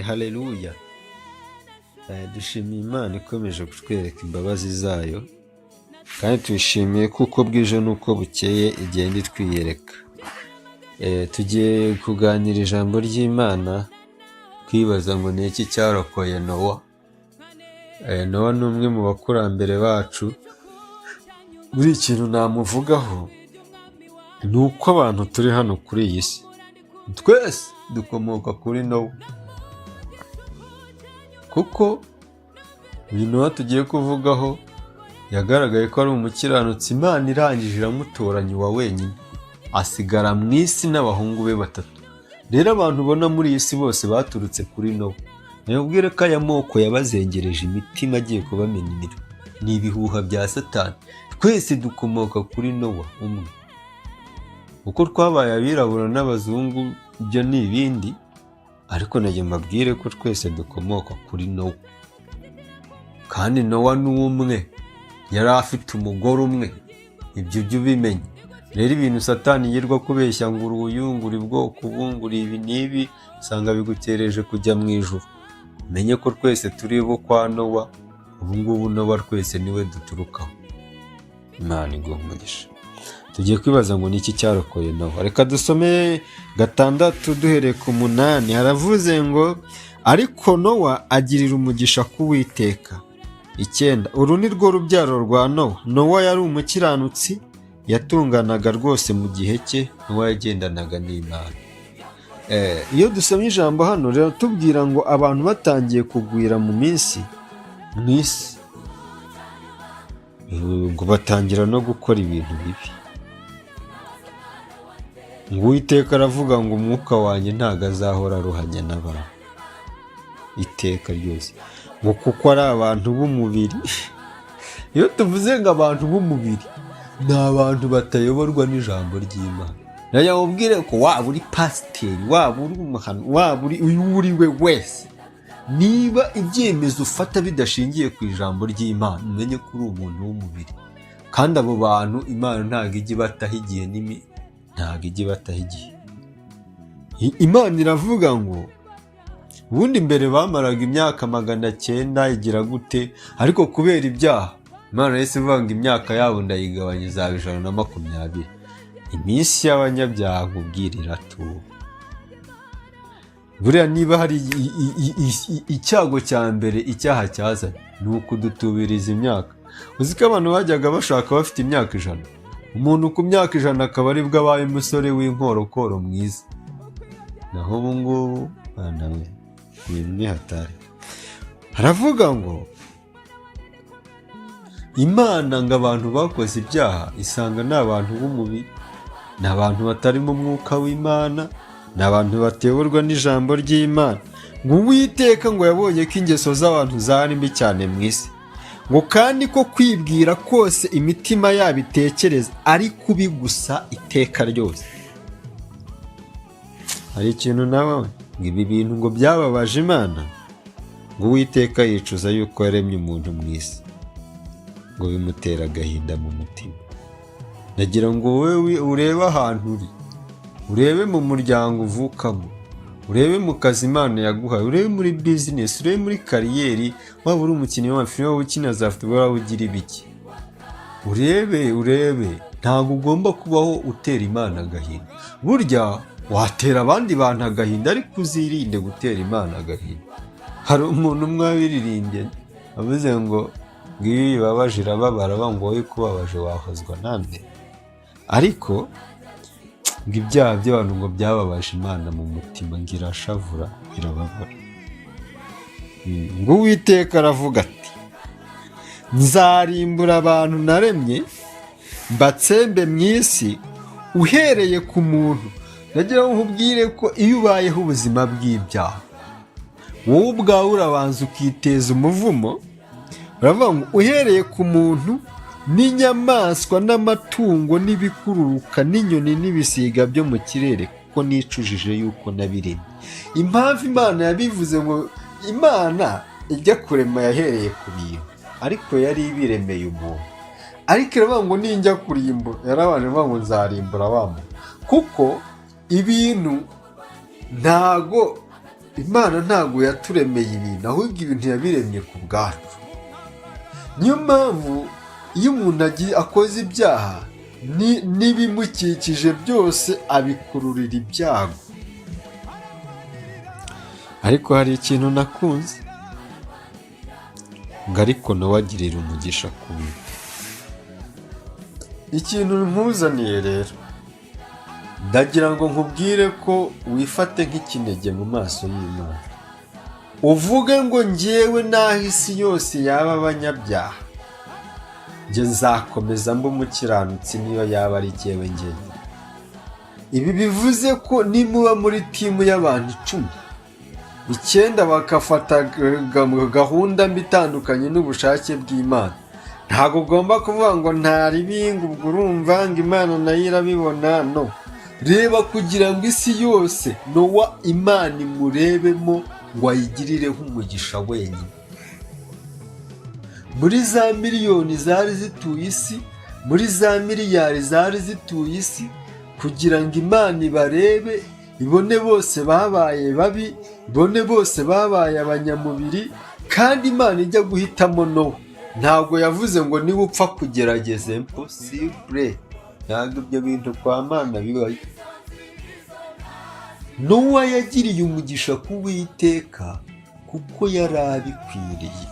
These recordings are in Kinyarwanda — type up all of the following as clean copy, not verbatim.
Haleluya. Dushimiye Imana ikomeje kutwereka imbabazi zayo, kandi tuyishimiye kuko bwije nuko bukeye igenda itwiyereka. Tugiye kuganira ijambo ry'Imana, kwibaza ngo ni iki cyarokoye Nowa. Nowa ni umwe mu bakurambere bacu. Buri ikintu namuvugaho ni uko abantu turi hano kuri iyi si twese dukomoka kuri Nowa, kuko uyu Nowa tugiye kuvugaho yagaragaye ko ari umukiranutsi. Imana irangije iramutoranya uwa wenyine, asigara mu isi n'abahungu be 3. Rero abantu ubona muri iyi si bose baturutse kuri Nowa. Nayobwire ko aya moko yabazengereje imitima agiye kubamena imirimo. Ni ibihuha bya Satani. Twese dukomoka kuri Nowa umwe. Uko twabaye abirabura n'abazungu ibyo ni ibindi, ariko nagiye mbabwire ko twese dukomoka kuri Nowa. Kandi Nowa ni umwe, yari afite umugore umwe. Ibyo byo ubimenye. Rero ibintu Satani yirwa kubeshya ngo uruyungura ubwoko bungura ibi n'ibi, usanga bigutereje kujya mu ijuru. Menye ko twese turi bo kwa Nowa. Ubu ngubu Nowa twese niwe duturukaho. Imana umugisha. Tugiye kwibaza ngo ni iki cyarokoye Nowa. Reka dusome 6 duhereye ku 8. Haravuze ngo ariko Nowa agirira umugisha ku Uwiteka. 9. Uru ni rwo rubyaro rwa Nowa. Nowa yari umukiranutsi, yatunganaga rwose mu gihe cye. Nowa yagendanaga n'Imana. Iyo dusomye ijambo hano rero tubwira ngo abantu batangiye kugwira mu minsi mw'isi, ngo batangira no gukora ibintu bibi. Ngo Uwiteka aravuga ngo umwuka wanjye ntago azahora aruhanya n'abantu iteka ryose, ngo kuko ari abantu b'umubiri. Iyo tuvuze ngo abantu b'umubiri, ni abantu batayoborwa n'ijambo ry'Imana. Nayamubwire ko waba uri pasiteri, waba uri umuhanuzi, waba uri we wese, niba ibyemezo ufata bidashingiye ku ijambo ry'Imana, umenye ko uri umuntu w'umubiri. Kandi abo bantu Imana ntago ijya ibataho igihe ntago ijya ibataho igihe. Imana iravuga ngo ubundi mbere bamaraga imyaka 900 igira gute, ariko kubera ibyaha Imana yahise ivuga ngo imyaka yabo ndayigabanya izaba 120. Iminsi y'abanyabyaha nkubwirira tu. Buriya niba hari icyago cya mbere icyaha cyazanye, ni ukudutubiriza imyaka. Uzi ko abantu bajyaga bashaka bafite imyaka 100. Umuntu ku myaka 100 akaba ari bwo abaye umusore w'inkorokoro mwiza. Naho ubu ngubu bana we ibintu ni hatari. Haravuga ngo Imana ngo abantu bakoze ibyaha isanga ni abantu b'umubiri, ni abantu batari mu mwuka w'Imana, ni abantu bateburwa n'ijambo ry'Imana. Ngo Uwiteka ngo yabonye ko ingeso z'abantu zari mbi cyane mu isi, ngo kandi ko kwibwira kose imitima yabo itekereza ari kubi gusa iteka ryose. Hari ikintu nawe ngo ibi bintu ngo byababaje Imana, ngo Uwiteka yicuza yuko yaremye umuntu mu isi, ngo bimutera agahinda mu mutima. Nagira ngo wowe urebe ahantu uri, urebe mu muryango uvukamo, urebe mu kazi Imana yaguhaye, urebe muri business, urebe muri kariyeri, waba uri umukinnyi w'amafilime, waba ukina za football, waba ugira ibiki. Urebe ntabwo ugomba kubaho utera Imana agahinda. Burya watera abandi bantu agahinda, ariko uzirinde gutera Imana agahinda. Hari umuntu umwe wabiririmbye avuze ngo ngibi bibabaje irababara, ngo wowe kubabaje wahozwa nande. Ariko ngo ibyaha by'abantu ngo byababaje Imana mu mutima, ngo irashavura irababara. Ngo Uwiteka aravuga ati nzarimbura abantu naremye mbatsembe mu isi uhereye ku muntu. Nagira ngo nkubwire ko iyo ubayeho ubuzima bw'ibyaha, wowe ubwawe urabanza ukiteza umuvumo. Uravuga ngo uhereye ku muntu n'inyamaswa n'amatungo n'ibikururuka n'inyoni n'ibisiga byo mu kirere, kuko nicujije yuko nabiremye. Impamvu Imana yabivuze ngo Imana ijya kurema yahereye ku bintu, ariko yari ibiremeye umuntu. Ariko iravuga ngo ninjya kurimbura, yarabanje ivuga ngo nzarimbura abantu, kuko ibintu ntago Imana ntabwo yaturemeye ibintu, ahubwo ibintu yabiremye ku bwacu. Niyo mpamvu iyo umuntu akoze ibyaha n'ibimukikije byose abikururira ibyago. Ariko hari ikintu nakunze ngo Ariko Nowa agirira umugisha ku bintu. Ikintu nkuzaniye rero, ndagira ngo nkubwire ko wifate nk'ikinege mu maso y'Imana, uvuge ngo njyewe naho isi yose yaba abanyabyaha, njye nzakomeza mba umukiranutsi niyo yaba ari jyewe njyewe. Ibi bivuze ko nimuba muri timu y'abantu 10, 9 bakafata gahunda mbi itandukanye n'ubushake bw'Imana, ntabwo ugomba kuvuga ngo ntari bingu, ubwo urumva ngo Imana nayo irabibona. No, reba kugira ngo isi yose Nowa Imana imurebemo ngo ayigirireho umugisha wenyine. Muri za miliyoni zari zituye isi, muri za miliyari zari zituye isi, kugira ngo Imana ibarebe, ibone bose babaye babi, ibone bose babaye abanyamubiri, kandi Imana ijya guhitamo Nowa, ntabwo yavuze ngo niba upfa kugerageza impossible. Ntabwo ibyo bintu kwa Mana bibaye. Nowa yagiriye umugisha ku Uwiteka kuko yari abikwiriye.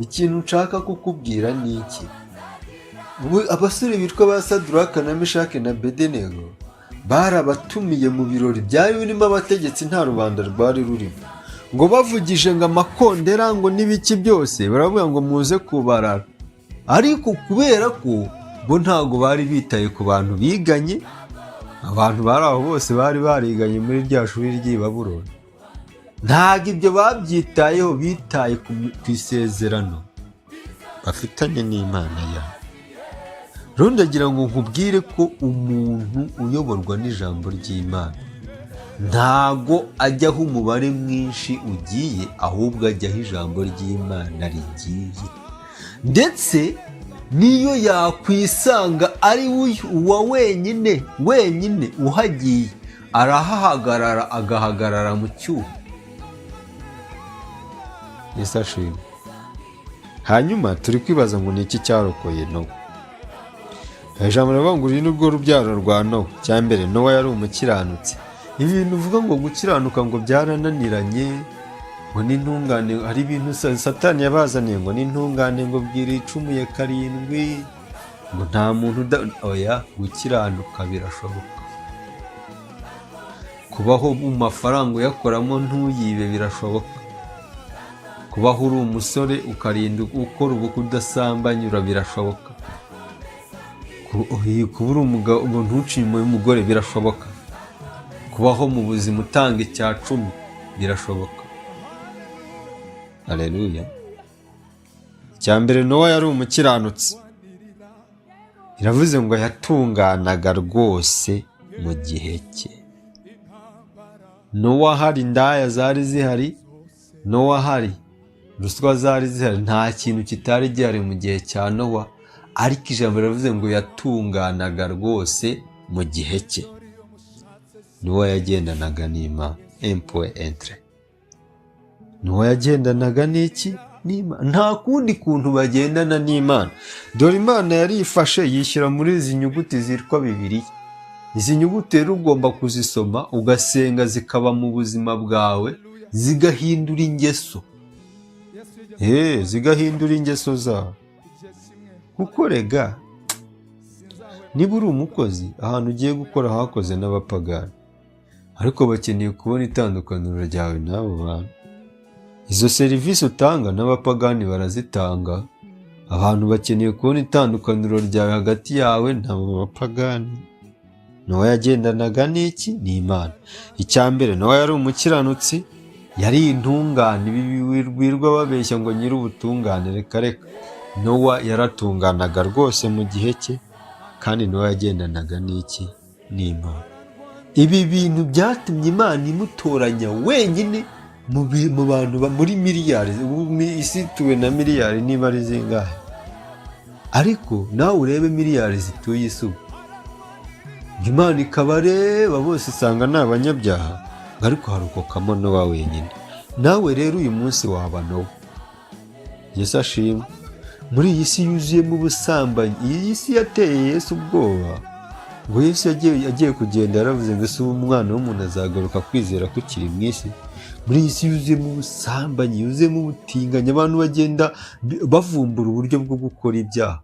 Ikintu nshaka kukubwira ni iki: abasore bitwa ba Saduraka na Meshake na Abedenego barabatumiye mu birori byari birimo abategetsi, nta rubanda rwari rurimo, ngo bavugije ngo amakondera ngo n'ibiki byose, baravuga ngo muze kubarara. Ariko kubera ko bo ntabwo bari bitaye ku bantu biganye, abantu bari aho bose bari bariganye muri rya shuri ry'i Babuloni, ntabwo ibyo babyitayeho, bitaye ku isezerano bafitanye n'Imana yabo. Rero ndagira ngo nkubwire ko umuntu uyoborwa n'ijambo ry'Imana ntago ajyaho umubare mwinshi ugiye, ahubwo ajyaho ijambo ry'Imana rigiye. Ndetse niyo yakwisanga ari uwa wenyine uhagiye, arahahagarara, agahagarara mu cyuho. Yesu ashimwe. Hanyuma turi kwibaza ngo ni iki cyarokoye Nowa? Ijambo rivuga ngo uri n'urwo rubyaro rwa Nowa. Cya mbere, Nowa yari umukiranutsi. Ibintu uvuga ngo gukiranuka ngo byarananiranye, ngo n'intungane, hari ibintu Satani yabazaniye ngo n'intungane, ngo bwira icumuye 7, ngo nta muntu oya, gukiranuka birashoboka. Kubaho mu mafaranga uyakoramo ntuyibe birashoboka. Kubaho uri umusore ukarinda ukora ubukwe udasambanyura birashoboka. Kuba uri umugabo ngo ntucime umugore birashoboka. Kubaho mu buzima utanga 10 birashoboka. Haleluya. Icya mbere, Nowa yari umukiranutsi. Iravuze ngo yatunganaga rwose mu gihe cye. Nowa hari indaya zari zihari, Nowa hari ruswa zari zihari, nta kintu kitari gihari mu gihe cya Nowa, ariko ijambo riravuze ngo yatunganaga rwose mu gihe cye. Nowa yagendanaga n'Imana. Nowa yagendanaga n'iki? N'Imana. Nta kundi kuntu bagendana n'Imana. Dore Imana yarifashe yishyira muri izi nyuguti zitwa Bibiliya. Izi nyuguti rero ugomba kuzisoma ugasenga, zikaba mu buzima bwawe, zigahindura ingeso. Zigahindura ingeso zawe. Kuko rega, niba uri umukozi ahantu ugiye gukora hakoze n'abapagani, ariko bakeneye kubona itandukaniro ryawe n'abo bantu. Izo serivisi utanga n'abapagani barazitanga, abantu bakeneye kubona itandukaniro ryawe hagati yawe n'abapagani. Nowa yagendanaga n'iki? N'Imana. Icya mbere, Nowa yari umukiranutsi, yari intungane. Birwa babeshya ngo nyiri ubutungane, reka. Nowa yaratunganaga rwose mu gihe cye, kandi Nowa yagendanaga n'iki? N'Imana. Ibi bintu byatumye Imana imutoranya wenyine mu bantu muri miliyari. Isi ituwe na miliyari niba ari zingahe? Ariko nawe urebe miliyari zituye isi ubu, Imana ikabareba bose isanga ni abanyabyaha, ariko harokokamo Nowa wenyine. Nawe rero uyu munsi waba Nowa. Yesu ashimwe. Muri iyi si yuzuyemo ubusambanyi, iyi si yateye Yesu ubwoba, ngo Yesu yagiye kugenda yaravuze ngo ese umwana w'umuntu azagaruka kwizera ko kiri mu isi. Muri iyi si yuzuyemo ubusambanyi, yuzuyemo ubutinganyi, abantu bagenda bavumbura uburyo bwo gukora ibyaha,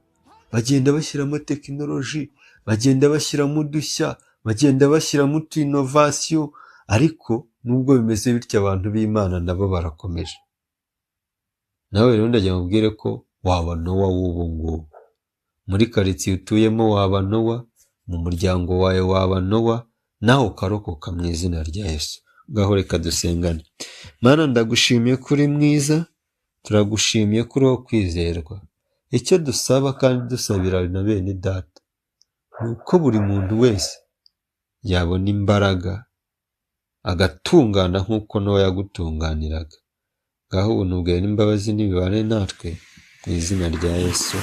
bagenda bashyiramo tekinoloji, bagenda bashyiramo udushya, bagenda bashyiramo utuinovasiyo, ariko nubwo bimeze bityo abantu b'Imana nabo barakomeje. Nawe rero ndagira mubwire ko waba Nowa w'ubu ngubu. Muri karitsiye utuyemo waba Nowa, mu muryango wawe waba Nowa, nawe ukarokoka mu izina rya Yesu. Ngaho reka dusengane. Mana, ndagushimiye ko uri mwiza, turagushimiye ko uri uwo kwizerwa. Icyo dusaba kandi dusabira na bene data ni uko buri muntu wese yabona imbaraga agatungana nk'uko Nowa yagutunganiraga. Ngaho ubuntu bwawe n'imbabazi n'ibibane natwe mu izina rya Yesu.